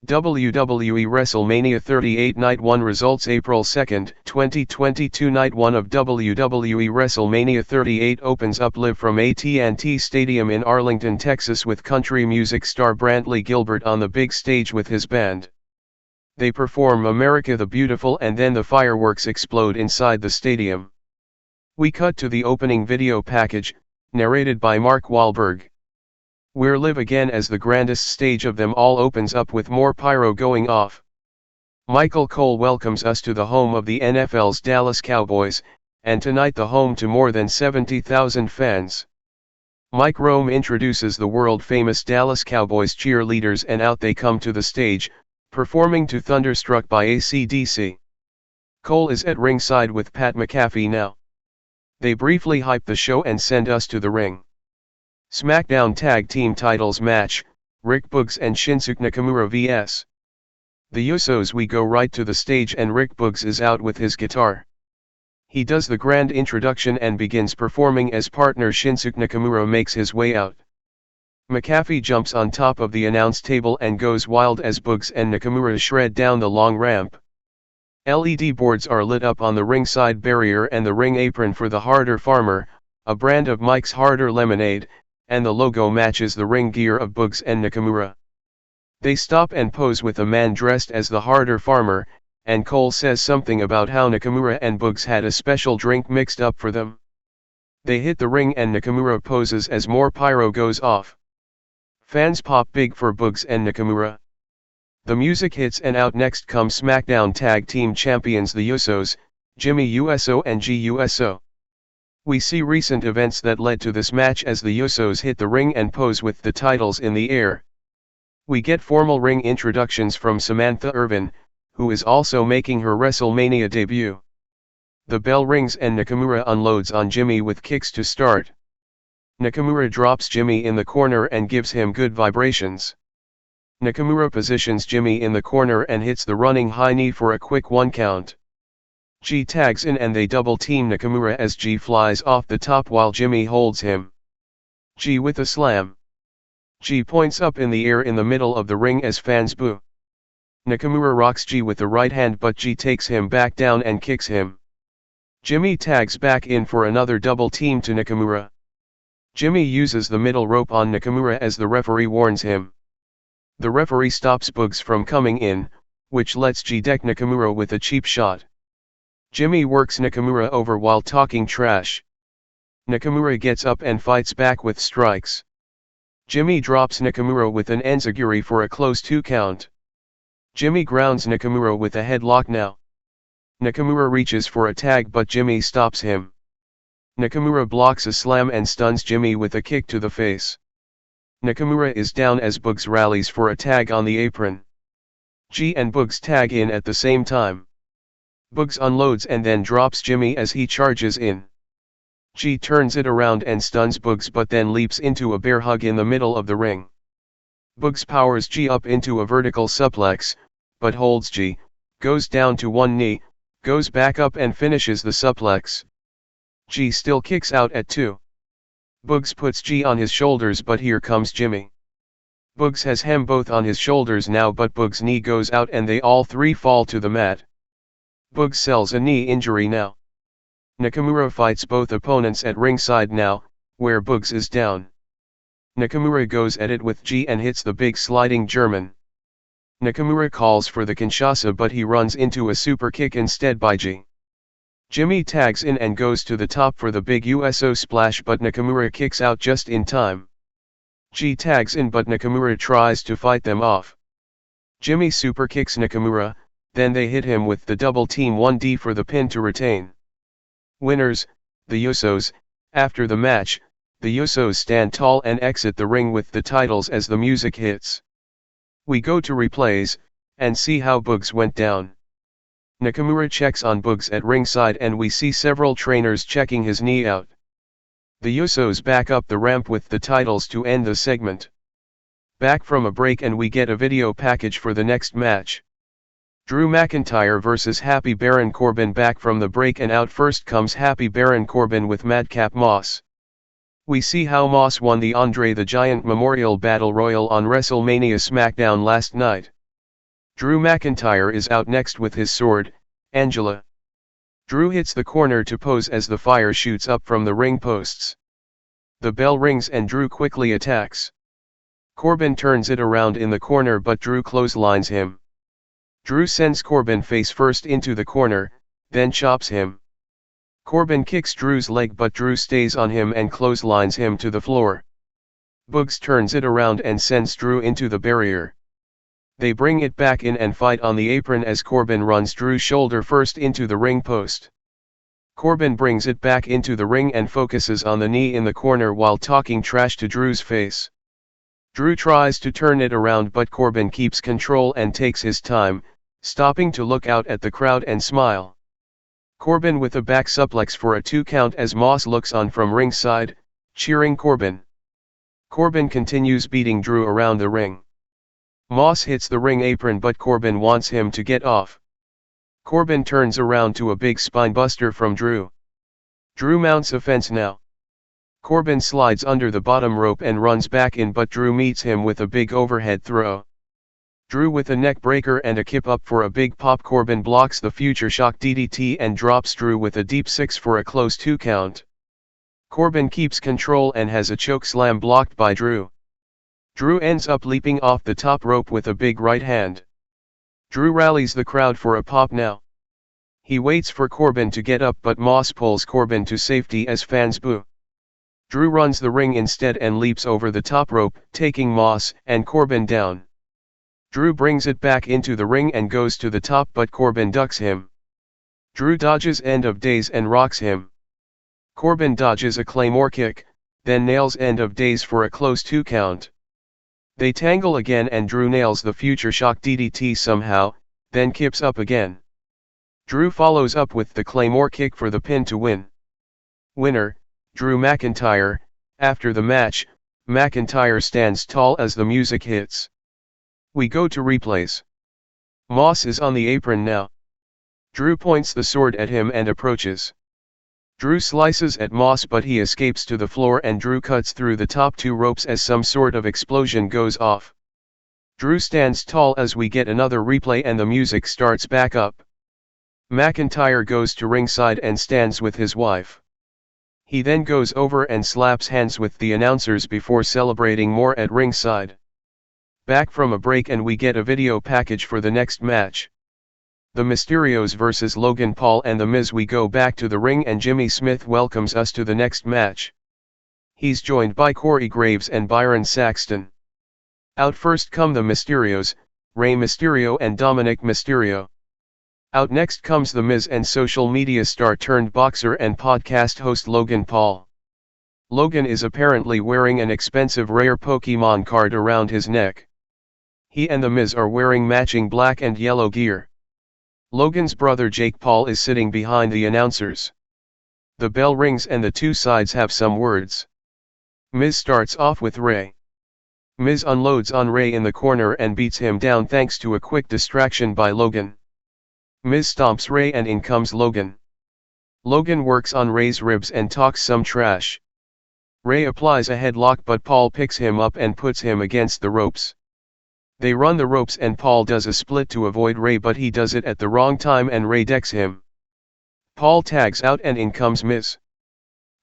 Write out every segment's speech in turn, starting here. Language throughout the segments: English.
WWE WrestleMania 38 Night 1 Results April 2, 2022 Night 1 of WWE WrestleMania 38 opens up live from AT&T Stadium in Arlington, Texas with country music star Brantley Gilbert on the big stage with his band. They perform America the Beautiful and then the fireworks explode inside the stadium. We cut to the opening video package, narrated by Mark Wahlberg. We're live again as the grandest stage of them all opens up with more pyro going off. Michael Cole welcomes us to the home of the NFL's Dallas Cowboys, and tonight the home to more than 70,000 fans. Mike Rome introduces the world-famous Dallas Cowboys cheerleaders and out they come to the stage, performing to Thunderstruck by AC/DC. Cole is at ringside with Pat McAfee now. They briefly hype the show and send us to the ring. SmackDown Tag Team Titles match, Rick Boogs and Shinsuke Nakamura vs. The Usos. We go right to the stage and Rick Boogs is out with his guitar. He does the grand introduction and begins performing as partner Shinsuke Nakamura makes his way out. McAfee jumps on top of the announce table and goes wild as Boogs and Nakamura shred down the long ramp. LED boards are lit up on the ringside barrier and the ring apron for the Harder Farmer, a brand of Mike's Harder Lemonade, and the logo matches the ring gear of Boogs and Nakamura. They stop and pose with a man dressed as the Harder Farmer, and Cole says something about how Nakamura and Boogs had a special drink mixed up for them. They hit the ring and Nakamura poses as more pyro goes off. Fans pop big for Boogs and Nakamura. The music hits and out next come SmackDown Tag Team Champions the Usos, Jimmy Uso and G Uso. We see recent events that led to this match as the Usos hit the ring and pose with the titles in the air. We get formal ring introductions from Samantha Irvin, who is also making her WrestleMania debut. The bell rings and Nakamura unloads on Jimmy with kicks to start. Nakamura drops Jimmy in the corner and gives him good vibrations. Nakamura positions Jimmy in the corner and hits the running high knee for a quick 1 count. G tags in and they double team Nakamura as G flies off the top while Jimmy holds him. G with a slam. G points up in the air in the middle of the ring as fans boo. Nakamura rocks G with the right hand but G takes him back down and kicks him. Jimmy tags back in for another double team to Nakamura. Jimmy uses the middle rope on Nakamura as the referee warns him. The referee stops Boogs from coming in, which lets G deck Nakamura with a cheap shot. Jimmy works Nakamura over while talking trash. Nakamura gets up and fights back with strikes. Jimmy drops Nakamura with an enziguri for a close 2 count. Jimmy grounds Nakamura with a headlock now. Nakamura reaches for a tag but Jimmy stops him. Nakamura blocks a slam and stuns Jimmy with a kick to the face. Nakamura is down as Boogs rallies for a tag on the apron. G and Boogs tag in at the same time. Boogs unloads and then drops Jimmy as he charges in. G turns it around and stuns Boogs but then leaps into a bear hug in the middle of the ring. Boogs powers G up into a vertical suplex, but holds G, goes down to 1 knee, goes back up and finishes the suplex. G still kicks out at 2. Boogs puts G on his shoulders but here comes Jimmy. Boogs has him both on his shoulders now but Boogs' knee goes out and they all 3 fall to the mat. Boogs sells a knee injury now. Nakamura fights both opponents at ringside now, where Boogs is down. Nakamura goes at it with G and hits the big sliding German. Nakamura calls for the Kinshasa but he runs into a super kick instead by G. Jimmy tags in and goes to the top for the big USO splash but Nakamura kicks out just in time. G tags in but Nakamura tries to fight them off. Jimmy super kicks Nakamura, then they hit him with the double team 1D for the pin to retain. Winners, the Usos. After the match, the Usos stand tall and exit the ring with the titles as the music hits. We go to replays, and see how Boogs went down. Nakamura checks on Boogs at ringside and we see several trainers checking his knee out. The Usos back up the ramp with the titles to end the segment. Back from a break and we get a video package for the next match. Drew McIntyre vs Happy Baron Corbin. Back from the break and out first comes Happy Baron Corbin with Madcap Moss. We see how Moss won the Andre the Giant Memorial Battle Royal on WrestleMania SmackDown last night. Drew McIntyre is out next with his sword, Angela. Drew hits the corner to pose as the fire shoots up from the ring posts. The bell rings and Drew quickly attacks. Corbin turns it around in the corner but Drew clotheslines him. Drew sends Corbin face first into the corner, then chops him. Corbin kicks Drew's leg but Drew stays on him and clotheslines him to the floor. Boogs turns it around and sends Drew into the barrier. They bring it back in and fight on the apron as Corbin runs Drew's shoulder first into the ring post. Corbin brings it back into the ring and focuses on the knee in the corner while talking trash to Drew's face. Drew tries to turn it around but Corbin keeps control and takes his time, stopping to look out at the crowd and smile. Corbin with a back suplex for a 2 count as Moss looks on from ringside, cheering Corbin. Corbin continues beating Drew around the ring. Moss hits the ring apron but Corbin wants him to get off. Corbin turns around to a big spinebuster from Drew. Drew mounts a fence now. Corbin slides under the bottom rope and runs back in but Drew meets him with a big overhead throw. Drew with a neck breaker and a kip up for a big pop. Corbin blocks the future shock DDT and drops Drew with a deep 6 for a close 2 count. Corbin keeps control and has a choke slam blocked by Drew. Drew ends up leaping off the top rope with a big right hand. Drew rallies the crowd for a pop now. He waits for Corbin to get up but Moss pulls Corbin to safety as fans boo. Drew runs the ring instead and leaps over the top rope, taking Moss and Corbin down. Drew brings it back into the ring and goes to the top but Corbin ducks him. Drew dodges End of Days and rocks him. Corbin dodges a Claymore kick, then nails End of Days for a close 2 count. They tangle again and Drew nails the future shock DDT somehow, then kips up again. Drew follows up with the Claymore kick for the pin to win. Winner, Drew McIntyre. After the match, McIntyre stands tall as the music hits. We go to replays. Moss is on the apron now. Drew points the sword at him and approaches. Drew slices at Moss but he escapes to the floor and Drew cuts through the top 2 ropes as some sort of explosion goes off. Drew stands tall as we get another replay and the music starts back up. McIntyre goes to ringside and stands with his wife. He then goes over and slaps hands with the announcers before celebrating more at ringside. Back from a break and we get a video package for the next match. The Mysterios vs Logan Paul and The Miz. We go back to the ring and Jimmy Smith welcomes us to the next match. He's joined by Corey Graves and Byron Saxton. Out first come the Mysterios, Rey Mysterio and Dominic Mysterio. Out next comes The Miz and social media star turned boxer and podcast host Logan Paul. Logan is apparently wearing an expensive rare Pokemon card around his neck. He and The Miz are wearing matching black and yellow gear. Logan's brother Jake Paul is sitting behind the announcers. The bell rings and the two sides have some words. Miz starts off with Rey. Miz unloads on Rey in the corner and beats him down thanks to a quick distraction by Logan. Miz stomps Rey and in comes Logan. Logan works on Rey's ribs and talks some trash. Rey applies a headlock but Paul picks him up and puts him against the ropes. They run the ropes and Paul does a split to avoid Rey but he does it at the wrong time and Rey decks him. Paul tags out and in comes Miz.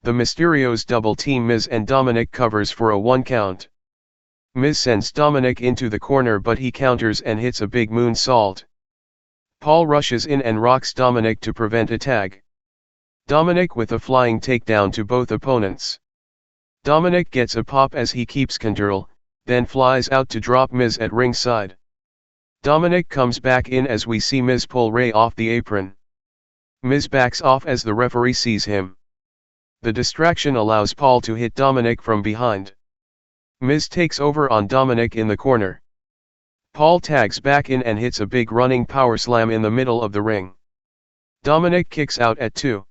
The Mysterios double team Miz and Dominic covers for a 1 count. Miz sends Dominic into the corner but he counters and hits a big moonsault. Paul rushes in and rocks Dominic to prevent a tag. Dominic with a flying takedown to both opponents. Dominic gets a pop as he keeps control, then flies out to drop Miz at ringside. Dominic comes back in as we see Miz pull Rey off the apron. Miz backs off as the referee sees him. The distraction allows Paul to hit Dominic from behind. Miz takes over on Dominic in the corner. Paul tags back in and hits a big running power slam in the middle of the ring. Dominic kicks out at 2.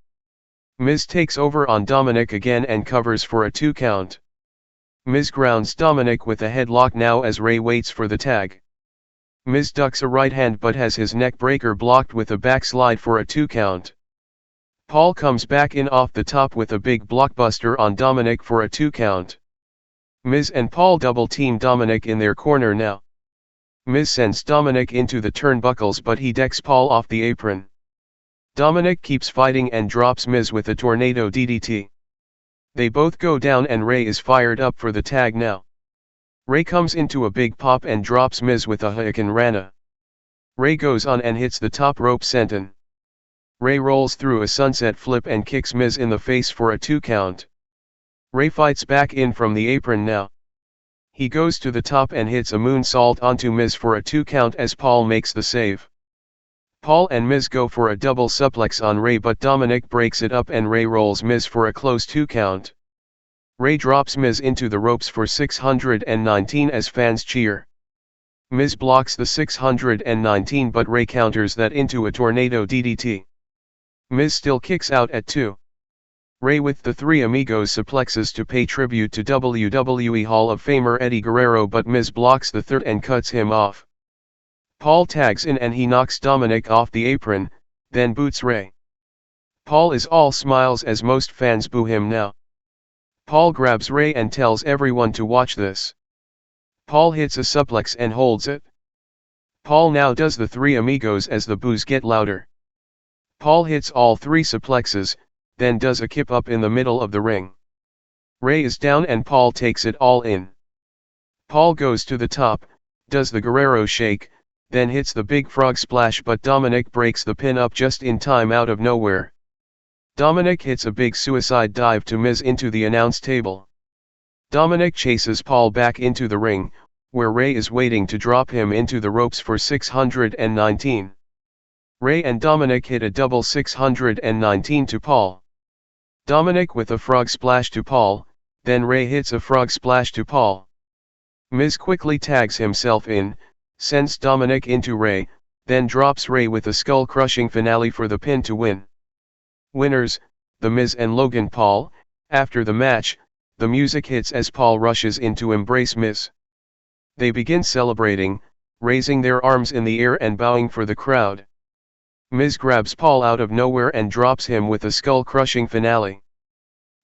Miz takes over on Dominic again and covers for a 2 count. Miz grounds Dominic with a headlock now as Rey waits for the tag. Miz ducks a right hand but has his neck breaker blocked with a backslide for a 2 count. Paul comes back in off the top with a big blockbuster on Dominic for a 2 count. Miz and Paul double team Dominic in their corner now. Miz sends Dominic into the turnbuckles but he decks Paul off the apron. Dominic keeps fighting and drops Miz with a tornado DDT. They both go down and Ray is fired up for the tag now. Ray comes into a big pop and drops Miz with a Hurricane Rana. Ray goes on and hits the top rope senton. Ray rolls through a sunset flip and kicks Miz in the face for a 2 count. Ray fights back in from the apron now. He goes to the top and hits a moonsault onto Miz for a 2 count as Paul makes the save. Paul and Miz go for a double suplex on Ray but Dominic breaks it up and Ray rolls Miz for a close 2 count. Ray drops Miz into the ropes for 619 as fans cheer. Miz blocks the 619 but Ray counters that into a tornado DDT. Miz still kicks out at 2. Ray with the Three Amigos suplexes to pay tribute to WWE Hall of Famer Eddie Guerrero but Miz blocks the third and cuts him off. Paul tags in and he knocks Dominic off the apron, then boots Ray. Paul is all smiles as most fans boo him now. Paul grabs Ray and tells everyone to watch this. Paul hits a suplex and holds it. Paul now does the Three Amigos as the boos get louder. Paul hits all 3 suplexes, then does a kip up in the middle of the ring. Ray is down and Paul takes it all in. Paul goes to the top, does the Guerrero shake, then hits the big frog splash but Dominic breaks the pin up just in time out of nowhere. Dominic hits a big suicide dive to Miz into the announce table. Dominic chases Paul back into the ring, where Ray is waiting to drop him into the ropes for 619. Ray and Dominic hit a double 619 to Paul. Dominic with a frog splash to Paul, then Ray hits a frog splash to Paul. Miz quickly tags himself in, sends Dominic into Ray, then drops Ray with a skull-crushing finale for the pin to win. Winners, The Miz and Logan Paul. After the match, the music hits as Paul rushes in to embrace Miz. They begin celebrating, raising their arms in the air and bowing for the crowd. Miz grabs Paul out of nowhere and drops him with a skull-crushing finale.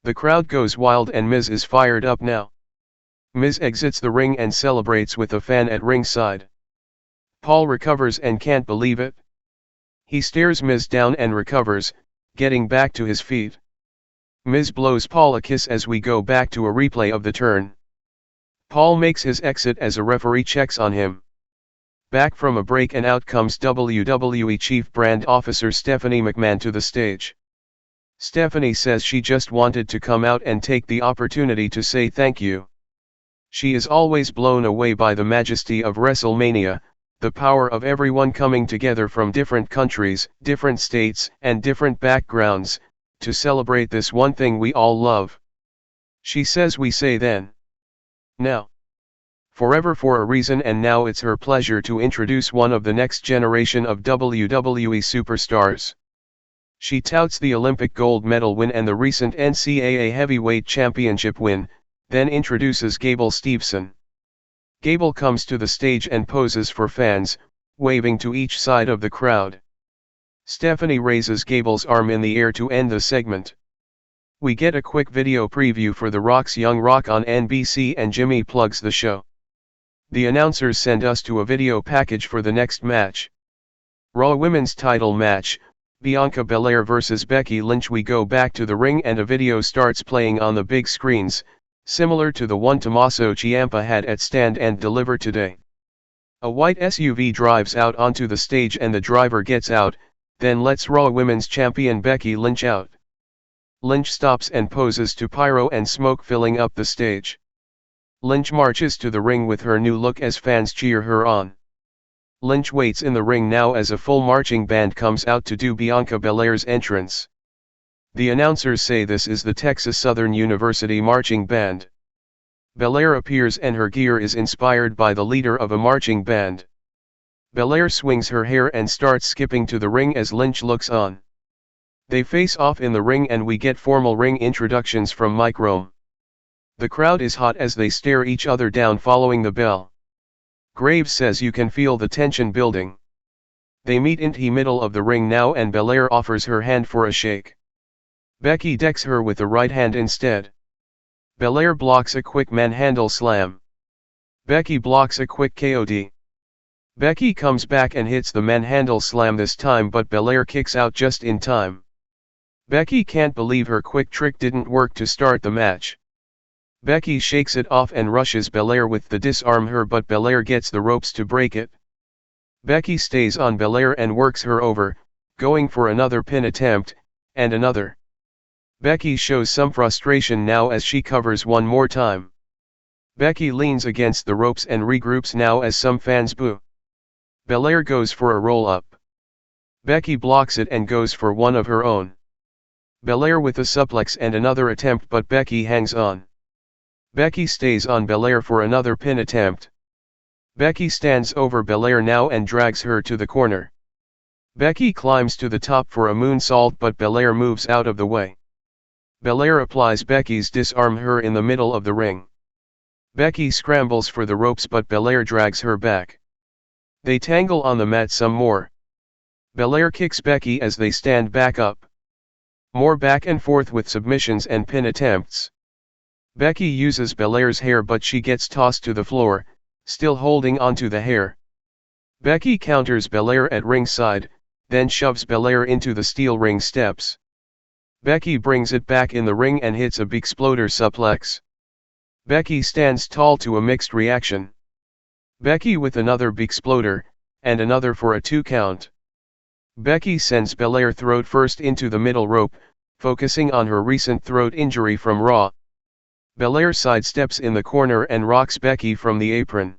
The crowd goes wild and Miz is fired up now. Miz exits the ring and celebrates with a fan at ringside. Paul recovers and can't believe it. He stares Miz down and recovers, getting back to his feet. Miz blows Paul a kiss as we go back to a replay of the turn. Paul makes his exit as a referee checks on him. Back from a break and out comes WWE Chief Brand Officer Stephanie McMahon to the stage. Stephanie says she just wanted to come out and take the opportunity to say thank you. She is always blown away by the majesty of WrestleMania, the power of everyone coming together from different countries, different states, and different backgrounds, to celebrate this one thing we all love. She says we say then. Now. Forever for a reason and now it's her pleasure to introduce one of the next generation of WWE superstars. She touts the Olympic gold medal win and the recent NCAA heavyweight championship win, then introduces Gable Steveson. Gable comes to the stage and poses for fans, waving to each side of the crowd. Stephanie raises Gable's arm in the air to end the segment. We get a quick video preview for The Rock's Young Rock on NBC and Jimmy plugs the show. The announcers send us to a video package for the next match. Raw Women's title match, Bianca Belair vs Becky Lynch. We go back to the ring and a video starts playing on the big screens, similar to the one Tommaso Ciampa had at Stand and Deliver today. A white SUV drives out onto the stage and the driver gets out, then lets Raw Women's champion Becky Lynch out. Lynch stops and poses to pyro and smoke filling up the stage. Lynch marches to the ring with her new look as fans cheer her on. Lynch waits in the ring now as a full marching band comes out to do Bianca Belair's entrance. The announcers say this is the Texas Southern University Marching Band. Belair appears and her gear is inspired by the leader of a marching band. Belair swings her hair and starts skipping to the ring as Lynch looks on. They face off in the ring and we get formal ring introductions from Mike Rome. The crowd is hot as they stare each other down following the bell. Graves says you can feel the tension building. They meet in the middle of the ring now and Belair offers her hand for a shake. Becky decks her with the right hand instead. Belair blocks a quick manhandle slam. Becky blocks a quick KOD. Becky comes back and hits the manhandle slam this time, but Belair kicks out just in time. Becky can't believe her quick trick didn't work to start the match. Becky shakes it off and rushes Belair with the disarm her, but Belair gets the ropes to break it. Becky stays on Belair and works her over, going for another pin attempt, and another. Becky shows some frustration now as she covers one more time. Becky leans against the ropes and regroups now as some fans boo. Belair goes for a roll-up. Becky blocks it and goes for one of her own. Belair with a suplex and another attempt, but Becky hangs on. Becky stays on Belair for another pin attempt. Becky stands over Belair now and drags her to the corner. Becky climbs to the top for a moonsault, but Belair moves out of the way. Belair applies Becky's disarm her in the middle of the ring. Becky scrambles for the ropes, but Belair drags her back. They tangle on the mat some more. Belair kicks Becky as they stand back up. More back and forth with submissions and pin attempts. Becky uses Belair's hair, but she gets tossed to the floor, still holding onto the hair. Becky counters Belair at ringside, then shoves Belair into the steel ring steps. Becky brings it back in the ring and hits a big exploder suplex. Becky stands tall to a mixed reaction. Becky with another big exploder, and another for a 2 count. Becky sends Belair throat first into the middle rope, focusing on her recent throat injury from Raw. Belair sidesteps in the corner and rocks Becky from the apron.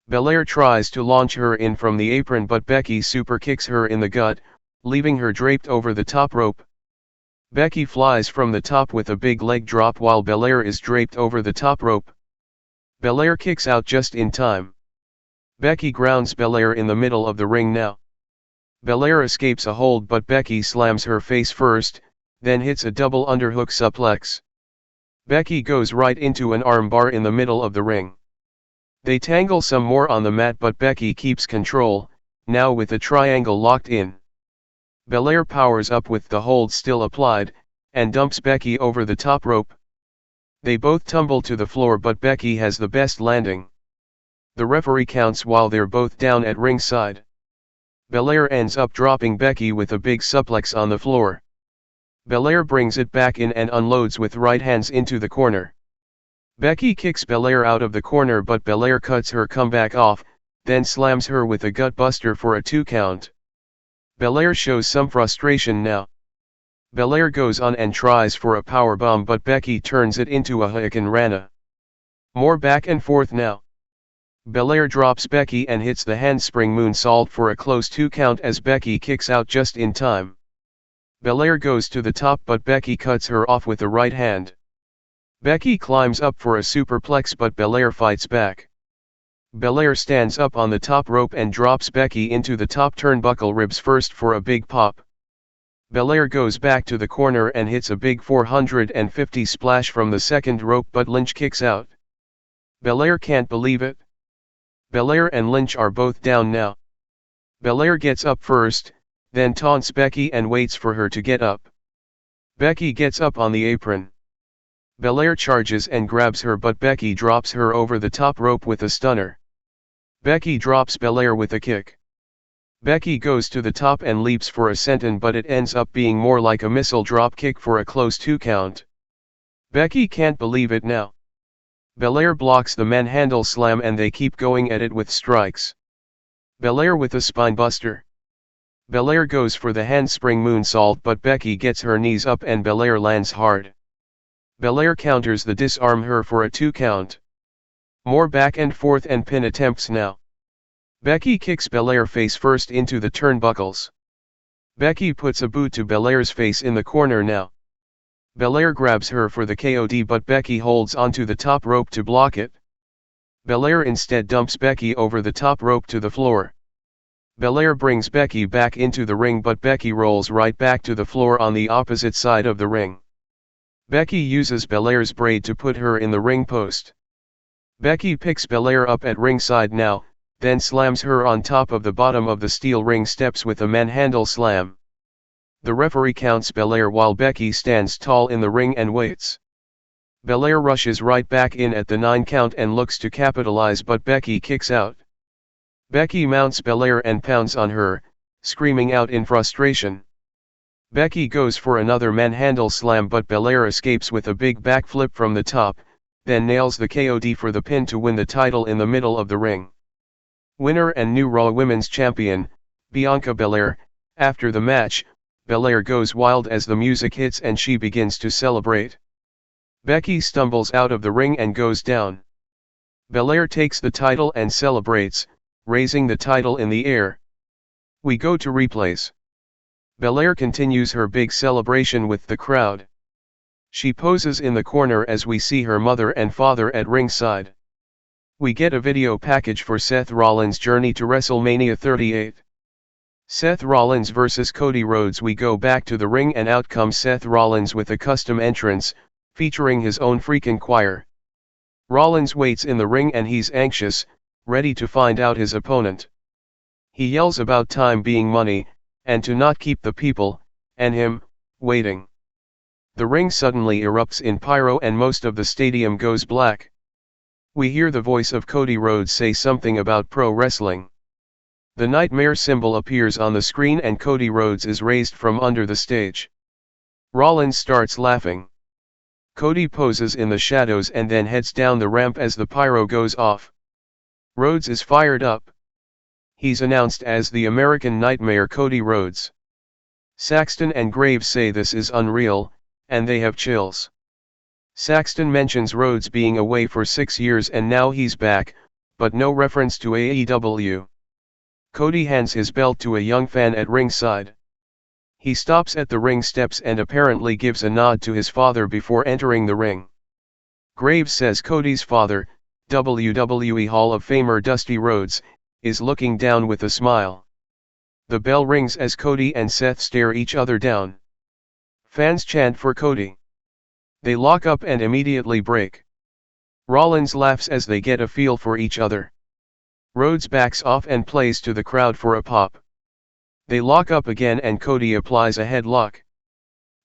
Belair tries to launch her in from the apron, but Becky super kicks her in the gut, leaving her draped over the top rope. Becky flies from the top with a big leg drop while Belair is draped over the top rope. Belair kicks out just in time. Becky grounds Belair in the middle of the ring now. Belair escapes a hold, but Becky slams her face first, then hits a double underhook suplex. Becky goes right into an armbar in the middle of the ring. They tangle some more on the mat, but Becky keeps control, now with the triangle locked in. Belair powers up with the hold still applied, and dumps Becky over the top rope. They both tumble to the floor, but Becky has the best landing. The referee counts while they're both down at ringside. Belair ends up dropping Becky with a big suplex on the floor. Belair brings it back in and unloads with right hands into the corner. Becky kicks Belair out of the corner, but Belair cuts her comeback off, then slams her with a gut buster for a 2 count. Belair shows some frustration now. Belair goes on and tries for a powerbomb, but Becky turns it into a Hurricane Rana. More back and forth now. Belair drops Becky and hits the handspring moonsault for a close 2 count as Becky kicks out just in time. Belair goes to the top, but Becky cuts her off with a right hand. Becky climbs up for a superplex, but Belair fights back. Belair stands up on the top rope and drops Becky into the top turnbuckle ribs first for a big pop. Belair goes back to the corner and hits a big 450 splash from the second rope, but Lynch kicks out. Belair can't believe it. Belair and Lynch are both down now. Belair gets up first, then taunts Becky and waits for her to get up. Becky gets up on the apron. Belair charges and grabs her, but Becky drops her over the top rope with a stunner. Becky drops Belair with a kick. Becky goes to the top and leaps for a senton, but it ends up being more like a missile drop kick for a close 2 count. Becky can't believe it now. Belair blocks the manhandle slam and they keep going at it with strikes. Belair with a spinebuster. Belair goes for the handspring moonsault, but Becky gets her knees up and Belair lands hard. Belair counters the disarm her for a 2 count. More back and forth and pin attempts now. Becky kicks Belair face first into the turnbuckles. Becky puts a boot to Belair's face in the corner now. Belair grabs her for the KOD, but Becky holds onto the top rope to block it. Belair instead dumps Becky over the top rope to the floor. Belair brings Becky back into the ring, but Becky rolls right back to the floor on the opposite side of the ring. Becky uses Belair's braid to put her in the ring post. Becky picks Belair up at ringside now, then slams her on top of the bottom of the steel ring steps with a manhandle slam. The referee counts Belair while Becky stands tall in the ring and waits. Belair rushes right back in at the 9 count and looks to capitalize, but Becky kicks out. Becky mounts Belair and pounds on her, screaming out in frustration. Becky goes for another manhandle slam but Belair escapes with a big backflip from the top, then nails the KOD for the pin to win the title in the middle of the ring. Winner and new Raw Women's Champion, Bianca Belair. After the match, Belair goes wild as the music hits and she begins to celebrate. Becky stumbles out of the ring and goes down. Belair takes the title and celebrates, raising the title in the air. We go to replays. Belair continues her big celebration with the crowd. She poses in the corner as we see her mother and father at ringside. We get a video package for Seth Rollins' journey to WrestleMania 38. Seth Rollins vs Cody Rhodes. We go back to the ring and out comes Seth Rollins with a custom entrance, featuring his own freaking choir. Rollins waits in the ring and he's anxious, ready to find out his opponent. He yells about time being money, and to not keep the people, and him, waiting. The ring suddenly erupts in pyro and most of the stadium goes black. We hear the voice of Cody Rhodes say something about pro wrestling. The nightmare symbol appears on the screen and Cody Rhodes is raised from under the stage. Rollins starts laughing. Cody poses in the shadows and then heads down the ramp as the pyro goes off. Rhodes is fired up. He's announced as the American Nightmare Cody Rhodes. Saxton and Graves say this is unreal, and they have chills. Saxton mentions Rhodes being away for 6 years and now he's back, but no reference to AEW. Cody hands his belt to a young fan at ringside. He stops at the ring steps and apparently gives a nod to his father before entering the ring. Graves says Cody's father, WWE Hall of Famer Dusty Rhodes, is looking down with a smile. The bell rings as Cody and Seth stare each other down. Fans chant for Cody. They lock up and immediately break. Rollins laughs as they get a feel for each other. Rhodes backs off and plays to the crowd for a pop. They lock up again and Cody applies a headlock.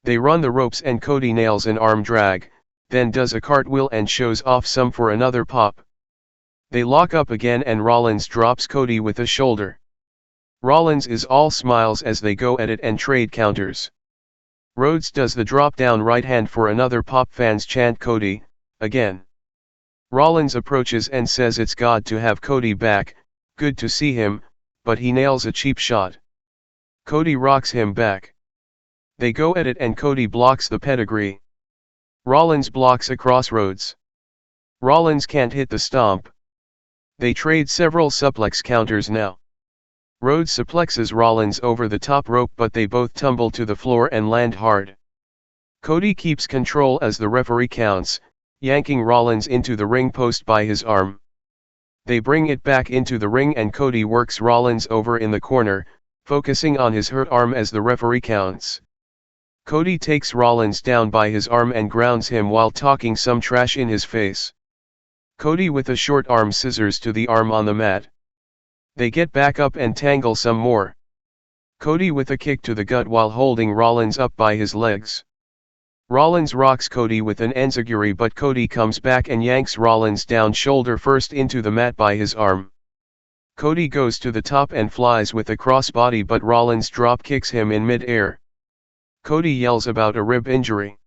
They run the ropes and Cody nails an arm drag, then does a cartwheel and shows off some for another pop. They lock up again and Rollins drops Cody with a shoulder. Rollins is all smiles as they go at it and trade counters. Rhodes does the drop down right hand for another pop. Fans chant Cody, again. Rollins approaches and says it's God to have Cody back, good to see him, but he nails a cheap shot. Cody rocks him back. They go at it and Cody blocks the pedigree. Rollins blocks across Rhodes. Rollins can't hit the stomp. They trade several suplex counters now. Rhodes suplexes Rollins over the top rope but they both tumble to the floor and land hard. Cody keeps control as the referee counts, yanking Rollins into the ring post by his arm. They bring it back into the ring and Cody works Rollins over in the corner, focusing on his hurt arm as the referee counts. Cody takes Rollins down by his arm and grounds him while talking some trash in his face. Cody with a short arm scissors to the arm on the mat. They get back up and tangle some more. Cody with a kick to the gut while holding Rollins up by his legs. Rollins rocks Cody with an enziguri but Cody comes back and yanks Rollins down shoulder first into the mat by his arm. Cody goes to the top and flies with a crossbody but Rollins drop kicks him in mid-air. Cody yells about a rib injury.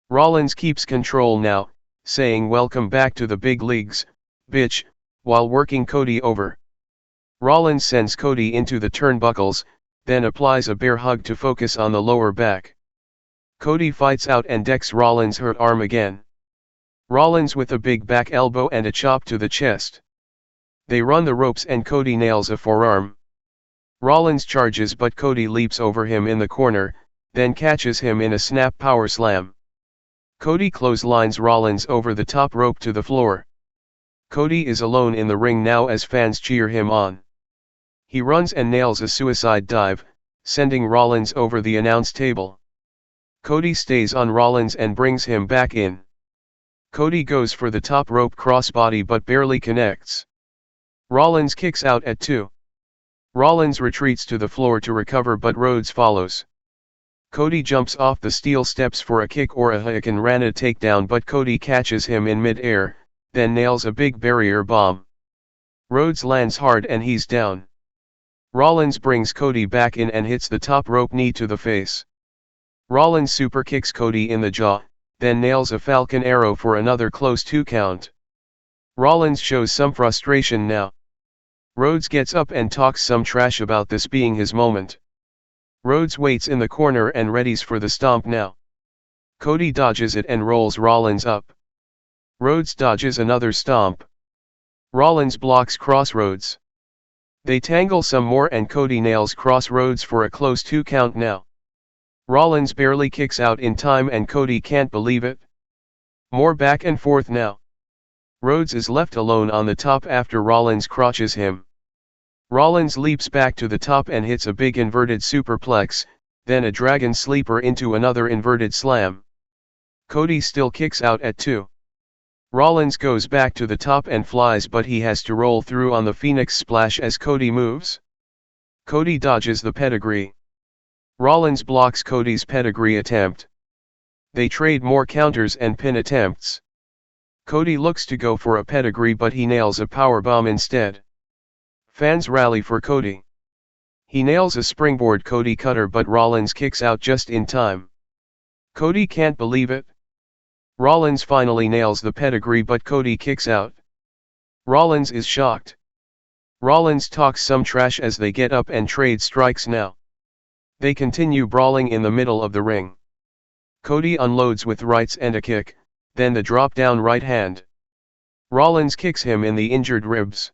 Rollins keeps control now, saying welcome back to the big leagues, bitch, while working Cody over. Rollins sends Cody into the turnbuckles, then applies a bear hug to focus on the lower back. Cody fights out and decks Rollins' hurt arm again. Rollins with a big back elbow and a chop to the chest. They run the ropes and Cody nails a forearm. Rollins charges but Cody leaps over him in the corner, then catches him in a snap power slam. Cody clotheslines Rollins over the top rope to the floor. Cody is alone in the ring now as fans cheer him on. He runs and nails a suicide dive, sending Rollins over the announce table. Cody stays on Rollins and brings him back in. Cody goes for the top rope crossbody but barely connects. Rollins kicks out at 2. Rollins retreats to the floor to recover but Rhodes follows. Cody jumps off the steel steps for a kick or a Hurricane Rana takedown but Cody catches him in mid-air, then nails a big barrier bomb. Rhodes lands hard and he's down. Rollins brings Cody back in and hits the top rope knee to the face. Rollins super kicks Cody in the jaw, then nails a Falcon Arrow for another close 2 count. Rollins shows some frustration now. Rhodes gets up and talks some trash about this being his moment. Rhodes waits in the corner and readies for the stomp now. Cody dodges it and rolls Rollins up. Rhodes dodges another stomp. Rollins blocks Crossroads. They tangle some more and Cody nails Crossroads for a close 2 count now. Rollins barely kicks out in time and Cody can't believe it. More back and forth now. Rhodes is left alone on the top after Rollins crotches him. Rollins leaps back to the top and hits a big inverted superplex, then a dragon sleeper into another inverted slam. Cody still kicks out at 2. Rollins goes back to the top and flies, but he has to roll through on the Phoenix Splash as Cody moves. Cody dodges the pedigree. Rollins blocks Cody's pedigree attempt. They trade more counters and pin attempts. Cody looks to go for a pedigree but he nails a powerbomb instead. Fans rally for Cody. He nails a springboard Cody cutter but Rollins kicks out just in time. Cody can't believe it. Rollins finally nails the pedigree but Cody kicks out. Rollins is shocked. Rollins talks some trash as they get up and trade strikes now. They continue brawling in the middle of the ring. Cody unloads with rights and a kick, then the drop down right hand. Rollins kicks him in the injured ribs.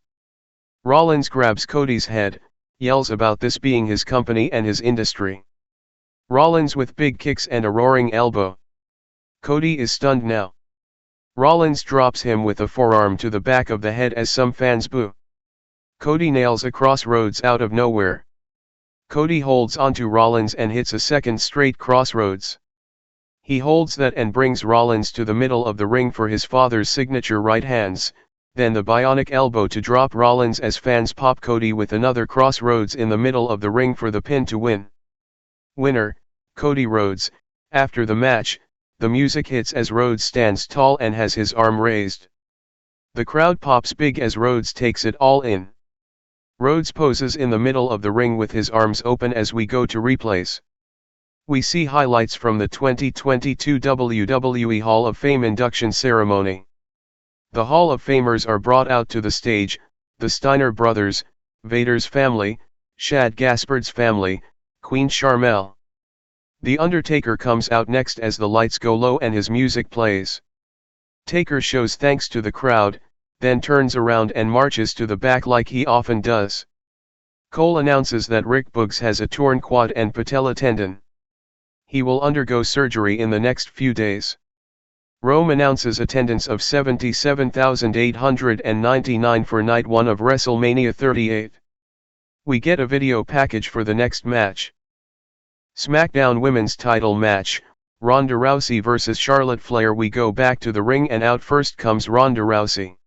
Rollins grabs Cody's head, yells about this being his company and his industry. Rollins with big kicks and a roaring elbow. Cody is stunned now. Rollins drops him with a forearm to the back of the head as some fans boo. Cody nails a Crossroads out of nowhere. Cody holds onto Rollins and hits a second straight Crossroads. He holds that and brings Rollins to the middle of the ring for his father's signature right hands, then the bionic elbow to drop Rollins as fans pop Cody with another Crossroads in the middle of the ring for the pin to win. Winner, Cody Rhodes. After the match, the music hits as Rhodes stands tall and has his arm raised. The crowd pops big as Rhodes takes it all in. Rhodes poses in the middle of the ring with his arms open as we go to replays. We see highlights from the 2022 WWE Hall of Fame induction ceremony. The Hall of Famers are brought out to the stage: the Steiner brothers, Vader's family, Shad Gaspard's family, Queen Sharmell. The Undertaker comes out next as the lights go low and his music plays. Taker shows thanks to the crowd, then turns around and marches to the back like he often does. Cole announces that Rick Boogs has a torn quad and patella tendon. He will undergo surgery in the next few days. Rome announces attendance of 77,899 for Night 1 of WrestleMania 38. We get a video package for the next match. SmackDown Women's Title Match, Ronda Rousey vs Charlotte Flair. We go back to the ring and out first comes Ronda Rousey.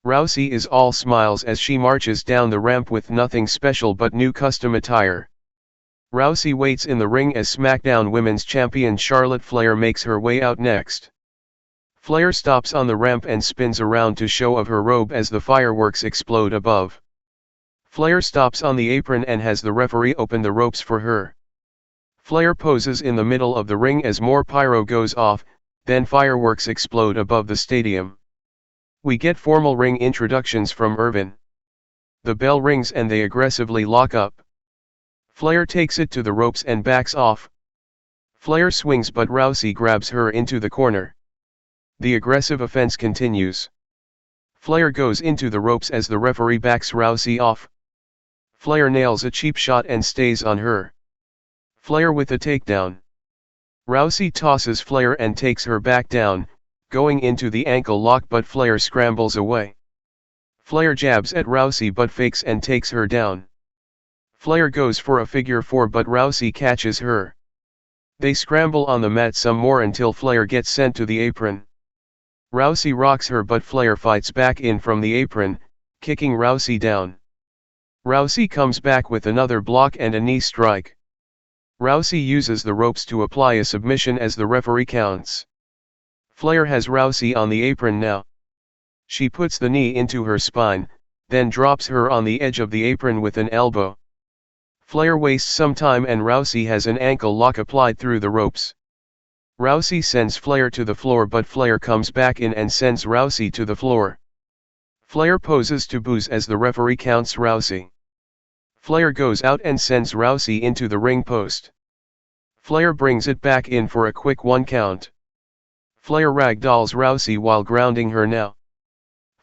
Rousey is all smiles as she marches down the ramp with nothing special but new custom attire. Rousey waits in the ring as SmackDown Women's Champion Charlotte Flair makes her way out next. Flair stops on the ramp and spins around to show of her robe as the fireworks explode above. Flair stops on the apron and has the referee open the ropes for her. Flair poses in the middle of the ring as more pyro goes off, then fireworks explode above the stadium. We get formal ring introductions from Irvin. The bell rings and they aggressively lock up. Flair takes it to the ropes and backs off. Flair swings but Rousey grabs her into the corner. The aggressive offense continues. Flair goes into the ropes as the referee backs Rousey off. Flair nails a cheap shot and stays on her. Flair with a takedown. Rousey tosses Flair and takes her back down, going into the ankle lock but Flair scrambles away. Flair jabs at Rousey but fakes and takes her down. Flair goes for a figure 4 but Rousey catches her. They scramble on the mat some more until Flair gets sent to the apron. Rousey rocks her but Flair fights back in from the apron, kicking Rousey down. Rousey comes back with another block and a knee strike. Rousey uses the ropes to apply a submission as the referee counts. Flair has Rousey on the apron now. She puts the knee into her spine, then drops her on the edge of the apron with an elbow. Flair wastes some time and Rousey has an ankle lock applied through the ropes. Rousey sends Flair to the floor but Flair comes back in and sends Rousey to the floor. Flair poses to Boogs as the referee counts Rousey. Flair goes out and sends Rousey into the ring post. Flair brings it back in for a quick 1 count. Flair ragdolls Rousey while grounding her now.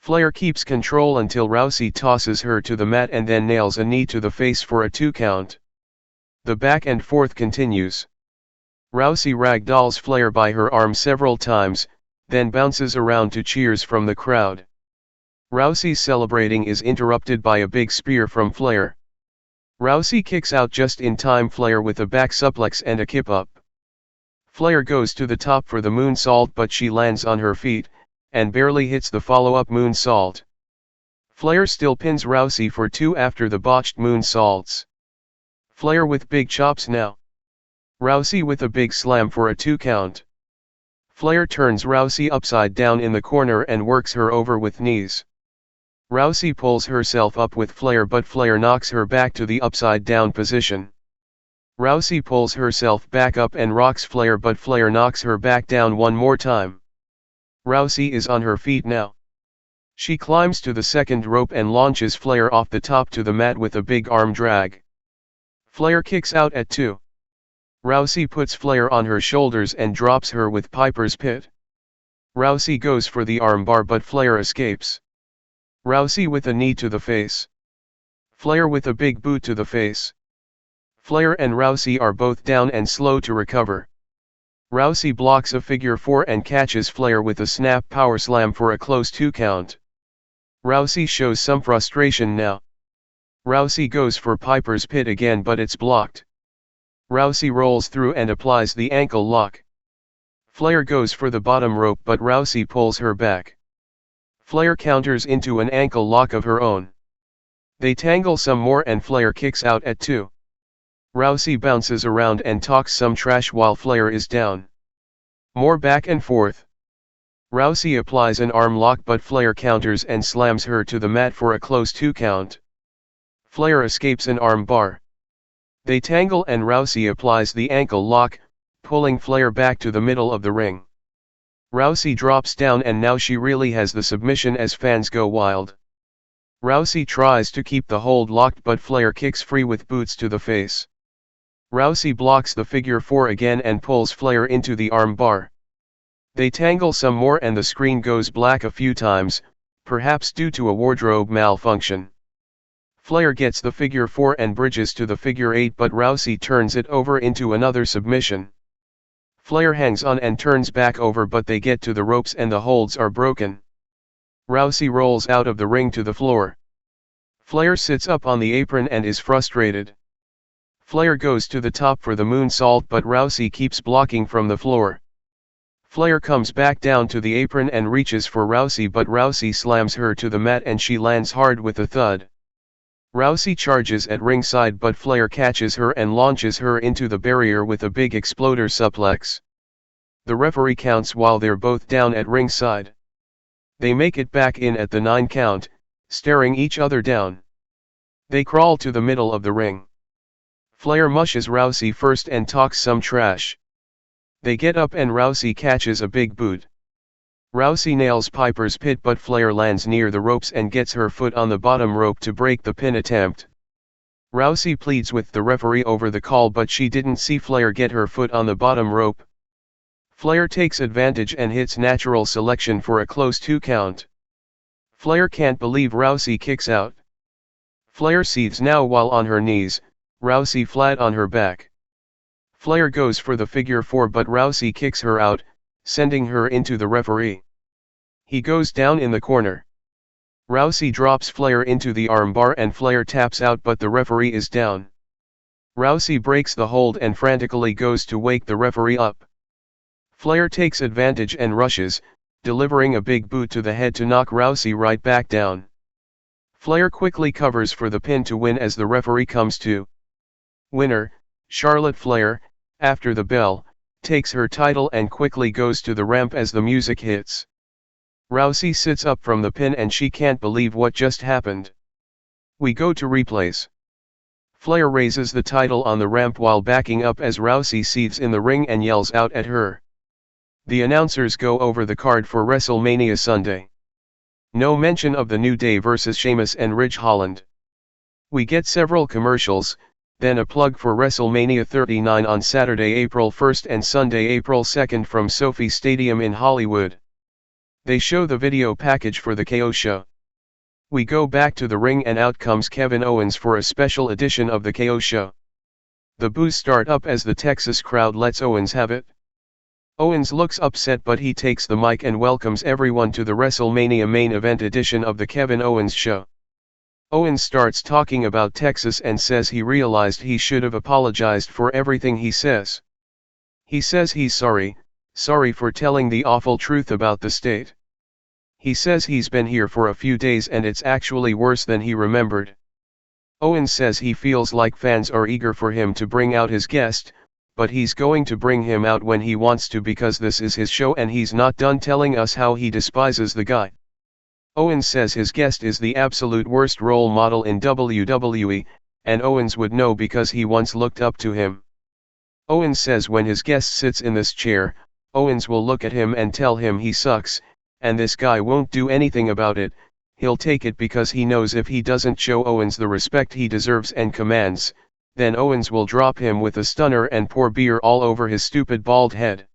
Flair keeps control until Rousey tosses her to the mat and then nails a knee to the face for a 2 count. The back and forth continues. Rousey ragdolls Flair by her arm several times, then bounces around to cheers from the crowd. Rousey's celebrating is interrupted by a big spear from Flair. Rousey kicks out just in time Flair with a back suplex and a kip up. Flair goes to the top for the moonsault but she lands on her feet, and barely hits the follow-up moonsault. Flair still pins Rousey for 2 after the botched moonsaults. Flair with big chops now. Rousey with a big slam for a 2 count. Flair turns Rousey upside down in the corner and works her over with knees. Rousey pulls herself up with Flair but Flair knocks her back to the upside down position. Rousey pulls herself back up and rocks Flair but Flair knocks her back down one more time. Rousey is on her feet now. She climbs to the second rope and launches Flair off the top to the mat with a big arm drag. Flair kicks out at 2. Rousey puts Flair on her shoulders and drops her with Piper's Pit. Rousey goes for the armbar but Flair escapes. Rousey with a knee to the face. Flair with a big boot to the face. Flair and Rousey are both down and slow to recover. Rousey blocks a figure 4 and catches Flair with a snap power slam for a close 2 count. Rousey shows some frustration now. Rousey goes for Piper's Pit again but it's blocked. Rousey rolls through and applies the ankle lock. Flair goes for the bottom rope but Rousey pulls her back. Flair counters into an ankle lock of her own. They tangle some more and Flair kicks out at 2. Rousey bounces around and talks some trash while Flair is down. More back and forth. Rousey applies an arm lock but Flair counters and slams her to the mat for a close 2 count. Flair escapes an arm bar. They tangle and Rousey applies the ankle lock, pulling Flair back to the middle of the ring. Rousey drops down and now she really has the submission as fans go wild. Rousey tries to keep the hold locked but Flair kicks free with boots to the face. Rousey blocks the figure 4 again and pulls Flair into the arm bar. They tangle some more and the screen goes black a few times, perhaps due to a wardrobe malfunction. Flair gets the figure 4 and bridges to the figure 8 but Rousey turns it over into another submission. Flair hangs on and turns back over but they get to the ropes and the holds are broken. Rousey rolls out of the ring to the floor. Flair sits up on the apron and is frustrated. Flair goes to the top for the moonsault but Rousey keeps blocking from the floor. Flair comes back down to the apron and reaches for Rousey but Rousey slams her to the mat and she lands hard with a thud. Rousey charges at ringside but Flair catches her and launches her into the barrier with a big exploder suplex. The referee counts while they're both down at ringside. They make it back in at the 9 count, staring each other down. They crawl to the middle of the ring. Flair mushes Rousey first and talks some trash. They get up and Rousey catches a big boot. Rousey nails Piper's Pit but Flair lands near the ropes and gets her foot on the bottom rope to break the pin attempt. Rousey pleads with the referee over the call but she didn't see Flair get her foot on the bottom rope. Flair takes advantage and hits natural selection for a close 2 count. Flair can't believe Rousey kicks out. Flair seethes now while on her knees, Rousey flat on her back. Flair goes for the figure 4 but Rousey kicks her out, sending her into the referee. He goes down in the corner. Rousey drops Flair into the armbar and Flair taps out but the referee is down. Rousey breaks the hold and frantically goes to wake the referee up. Flair takes advantage and rushes, delivering a big boot to the head to knock Rousey right back down. Flair quickly covers for the pin to win as the referee comes to. Winner, Charlotte Flair, after the bell, takes her title and quickly goes to the ramp as the music hits. Rousey sits up from the pin and she can't believe what just happened. We go to replays. Flair raises the title on the ramp while backing up as Rousey seethes in the ring and yells out at her. The announcers go over the card for WrestleMania Sunday. No mention of the New Day vs Sheamus and Ridge Holland. We get several commercials, then a plug for WrestleMania 39 on Saturday, April 1st and Sunday, April 2nd from Sophie Stadium in Hollywood. They show the video package for the KO show. We go back to the ring and out comes Kevin Owens for a special edition of the KO show. The boos start up as the Texas crowd lets Owens have it. Owens looks upset, but he takes the mic and welcomes everyone to the WrestleMania main event edition of the Kevin Owens show. Owens starts talking about Texas and says he realized he should have apologized for everything he says. He says he's sorry for telling the awful truth about the state. He says he's been here for a few days and it's actually worse than he remembered. Owens says he feels like fans are eager for him to bring out his guest, but he's going to bring him out when he wants to because this is his show and he's not done telling us how he despises the guy. Owens says his guest is the absolute worst role model in WWE, and Owens would know because he once looked up to him. Owens says when his guest sits in this chair, Owens will look at him and tell him he sucks, and this guy won't do anything about it. He'll take it because he knows if he doesn't show Owens the respect he deserves and commands, then Owens will drop him with a stunner and pour beer all over his stupid bald head.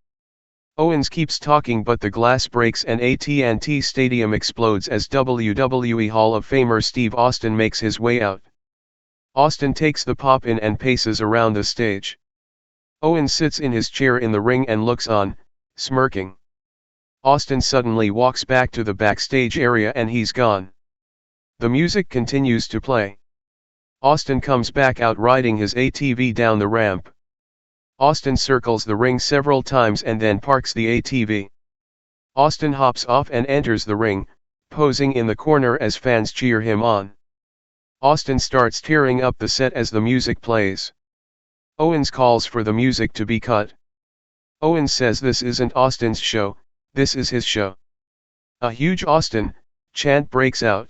Owens keeps talking but the glass breaks and AT&T Stadium explodes as WWE Hall of Famer Steve Austin makes his way out. Austin takes the pop in and paces around the stage. Owens sits in his chair in the ring and looks on, smirking. Austin suddenly walks back to the backstage area and he's gone. The music continues to play. Austin comes back out riding his ATV down the ramp. Austin circles the ring several times and then parks the ATV. Austin hops off and enters the ring, posing in the corner as fans cheer him on. Austin starts tearing up the set as the music plays. Owens calls for the music to be cut. Owens says this isn't Austin's show, this is his show. A huge Austin chant breaks out.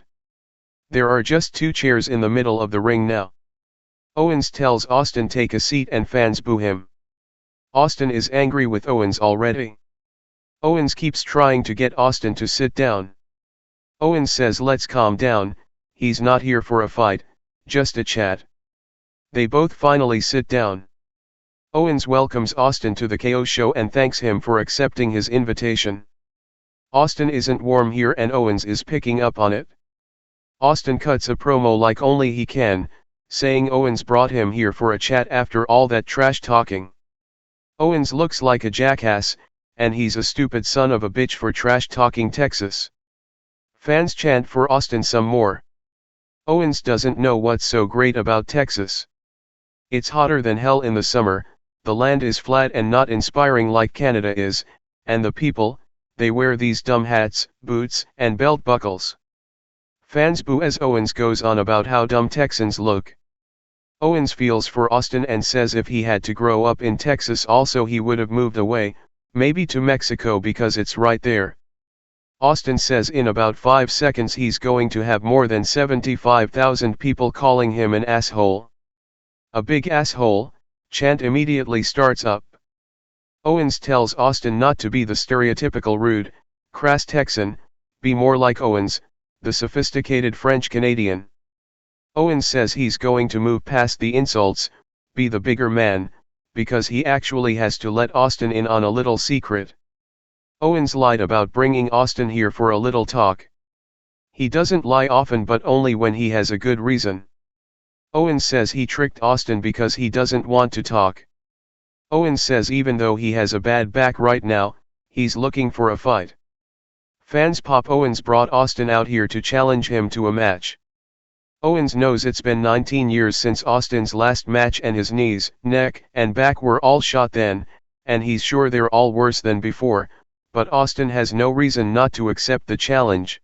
There are just 2 chairs in the middle of the ring now. Owens tells Austin take a seat and fans boo him. Austin is angry with Owens already. Owens keeps trying to get Austin to sit down. Owens says let's calm down, he's not here for a fight, just a chat. They both finally sit down. Owens welcomes Austin to the KO show and thanks him for accepting his invitation. Austin isn't warm here and Owens is picking up on it. Austin cuts a promo like only he can, saying Owens brought him here for a chat after all that trash talking. Owens looks like a jackass, and he's a stupid son of a bitch for trash talking Texas. Fans chant for Austin some more. Owens doesn't know what's so great about Texas. It's hotter than hell in the summer, the land is flat and not inspiring like Canada is, and the people, they wear these dumb hats, boots, and belt buckles. Fans boo as Owens goes on about how dumb Texans look. Owens feels for Austin and says if he had to grow up in Texas also he would have moved away, maybe to Mexico because it's right there. Austin says in about 5 seconds he's going to have more than 75,000 people calling him an asshole. A big asshole chant immediately starts up. Owens tells Austin not to be the stereotypical rude, crass Texan, be more like Owens, the sophisticated French Canadian. Owens says he's going to move past the insults, be the bigger man, because he actually has to let Austin in on a little secret. Owens lied about bringing Austin here for a little talk. He doesn't lie often but only when he has a good reason. Owens says he tricked Austin because he doesn't want to talk. Owens says even though he has a bad back right now, he's looking for a fight. Fans pop. Owens brought Austin out here to challenge him to a match. Owens knows it's been 19 years since Austin's last match and his knees, neck, and back were all shot then, and he's sure they're all worse than before, but Austin has no reason not to accept the challenge.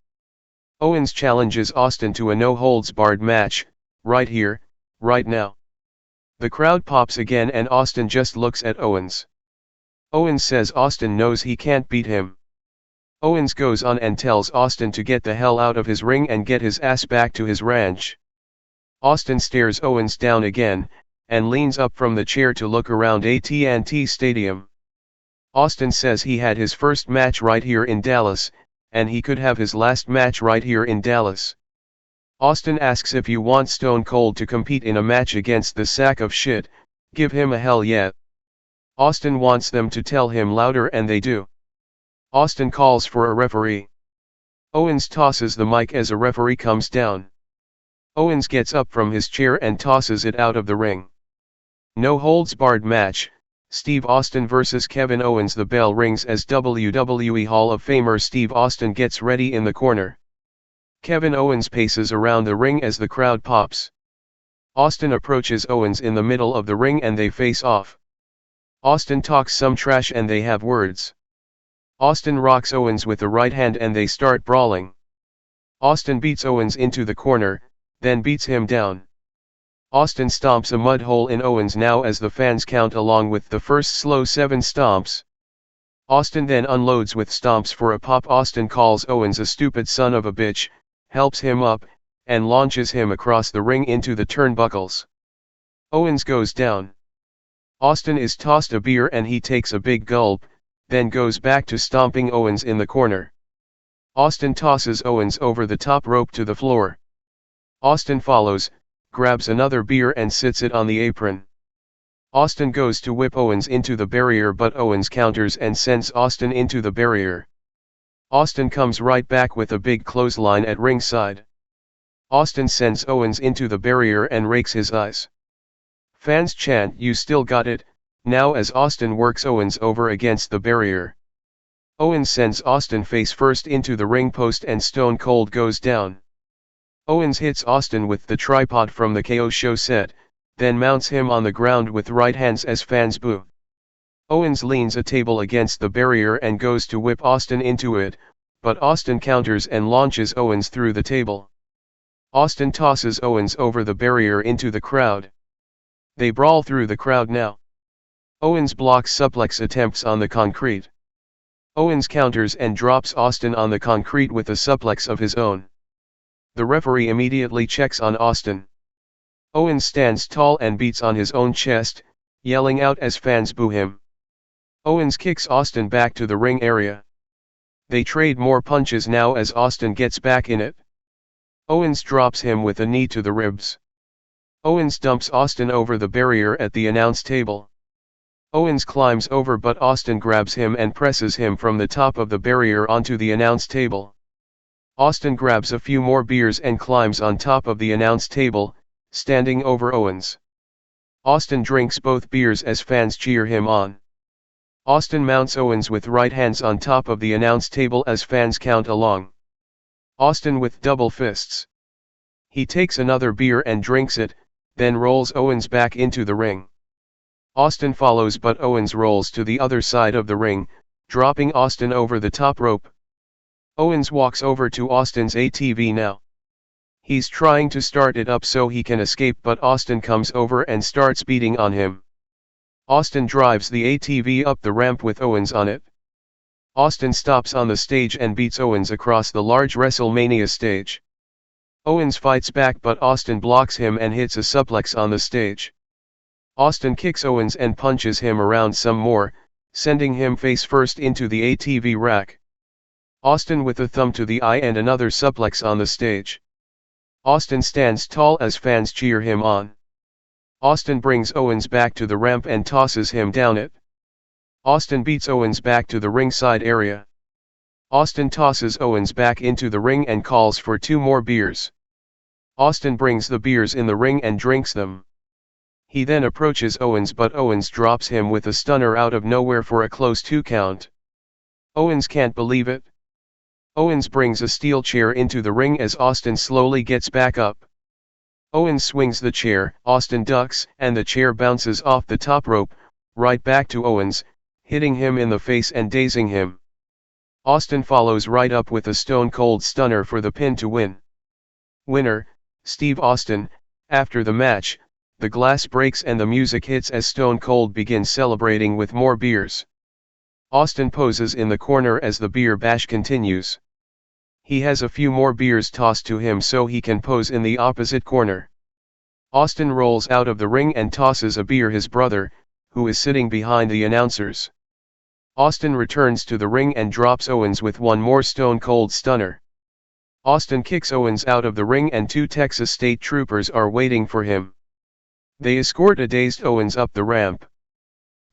Owens challenges Austin to a no-holds-barred match, right here, right now. The crowd pops again and Austin just looks at Owens. Owens says Austin knows he can't beat him. Owens goes on and tells Austin to get the hell out of his ring and get his ass back to his ranch. Austin stares Owens down again, and leans up from the chair to look around AT&T Stadium. Austin says he had his first match right here in Dallas, and he could have his last match right here in Dallas. Austin asks if you want Stone Cold to compete in a match against the sack of shit, give him a hell yeah. Austin wants them to tell him louder and they do. Austin calls for a referee. Owens tosses the mic as a referee comes down. Owens gets up from his chair and tosses it out of the ring. No holds barred match, Steve Austin vs Kevin Owens. The bell rings as WWE Hall of Famer Steve Austin gets ready in the corner. Kevin Owens paces around the ring as the crowd pops. Austin approaches Owens in the middle of the ring and they face off. Austin talks some trash and they have words. Austin rocks Owens with the right hand and they start brawling. Austin beats Owens into the corner, then beats him down. Austin stomps a mud hole in Owens now as the fans count along with the first slow 7 stomps. Austin then unloads with stomps for a pop. Austin calls Owens a stupid son of a bitch, helps him up, and launches him across the ring into the turnbuckles. Owens goes down. Austin is tossed a beer and he takes a big gulp, then goes back to stomping Owens in the corner. Austin tosses Owens over the top rope to the floor. Austin follows, grabs another beer and sits it on the apron. Austin goes to whip Owens into the barrier but Owens counters and sends Austin into the barrier. Austin comes right back with a big clothesline at ringside. Austin sends Owens into the barrier and rakes his eyes. Fans chant "You still got it," now as Austin works Owens over against the barrier. Owens sends Austin face first into the ring post and Stone Cold goes down. Owens hits Austin with the tripod from the KO show set, then mounts him on the ground with right hands as fans boo. Owens leans a table against the barrier and goes to whip Austin into it, but Austin counters and launches Owens through the table. Austin tosses Owens over the barrier into the crowd. They brawl through the crowd now. Owens blocks suplex attempts on the concrete. Owens counters and drops Austin on the concrete with a suplex of his own. The referee immediately checks on Austin. Owens stands tall and beats on his own chest, yelling out as fans boo him. Owens kicks Austin back to the ring area. They trade more punches now as Austin gets back in it. Owens drops him with a knee to the ribs. Owens dumps Austin over the barrier at the announce table. Owens climbs over but Austin grabs him and presses him from the top of the barrier onto the announce table. Austin grabs a few more beers and climbs on top of the announce table, standing over Owens. Austin drinks both beers as fans cheer him on. Austin mounts Owens with right hands on top of the announce table as fans count along. Austin with double fists. He takes another beer and drinks it, then rolls Owens back into the ring. Austin follows but Owens rolls to the other side of the ring, dropping Austin over the top rope. Owens walks over to Austin's ATV now. He's trying to start it up so he can escape but Austin comes over and starts beating on him. Austin drives the ATV up the ramp with Owens on it. Austin stops on the stage and beats Owens across the large WrestleMania stage. Owens fights back but Austin blocks him and hits a suplex on the stage. Austin kicks Owens and punches him around some more, sending him face first into the ATV rack. Austin with a thumb to the eye and another suplex on the stage. Austin stands tall as fans cheer him on. Austin brings Owens back to the ramp and tosses him down it. Austin beats Owens back to the ringside area. Austin tosses Owens back into the ring and calls for 2 more beers. Austin brings the beers in the ring and drinks them. He then approaches Owens but Owens drops him with a stunner out of nowhere for a close 2 count. Owens can't believe it. Owens brings a steel chair into the ring as Austin slowly gets back up. Owens swings the chair, Austin ducks, and the chair bounces off the top rope, right back to Owens, hitting him in the face and dazing him. Austin follows right up with a Stone Cold Stunner for the pin to win. Winner, Steve Austin. After the match, the glass breaks and the music hits as Stone Cold begins celebrating with more beers. Austin poses in the corner as the beer bash continues. He has a few more beers tossed to him so he can pose in the opposite corner. Austin rolls out of the ring and tosses a beer his brother, who is sitting behind the announcers. Austin returns to the ring and drops Owens with one more Stone Cold Stunner. Austin kicks Owens out of the ring and 2 Texas State Troopers are waiting for him. They escort a dazed Owens up the ramp.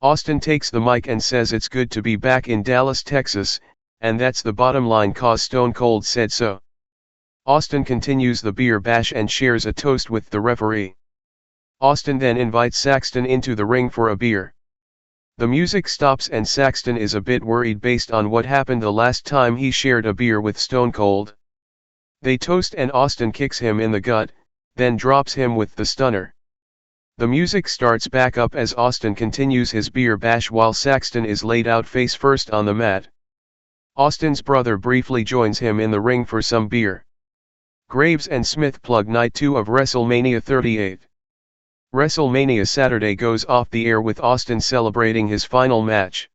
Austin takes the mic and says it's good to be back in Dallas, Texas, and that's the bottom line 'cause Stone Cold said so. Austin continues the beer bash and shares a toast with the referee. Austin then invites Saxton into the ring for a beer. The music stops and Saxton is a bit worried based on what happened the last time he shared a beer with Stone Cold. They toast and Austin kicks him in the gut, then drops him with the stunner. The music starts back up as Austin continues his beer bash while Saxton is laid out face first on the mat. Austin's brother briefly joins him in the ring for some beer. Graves and Smith plug Night 2 of WrestleMania 38. WrestleMania Saturday goes off the air with Austin celebrating his final match.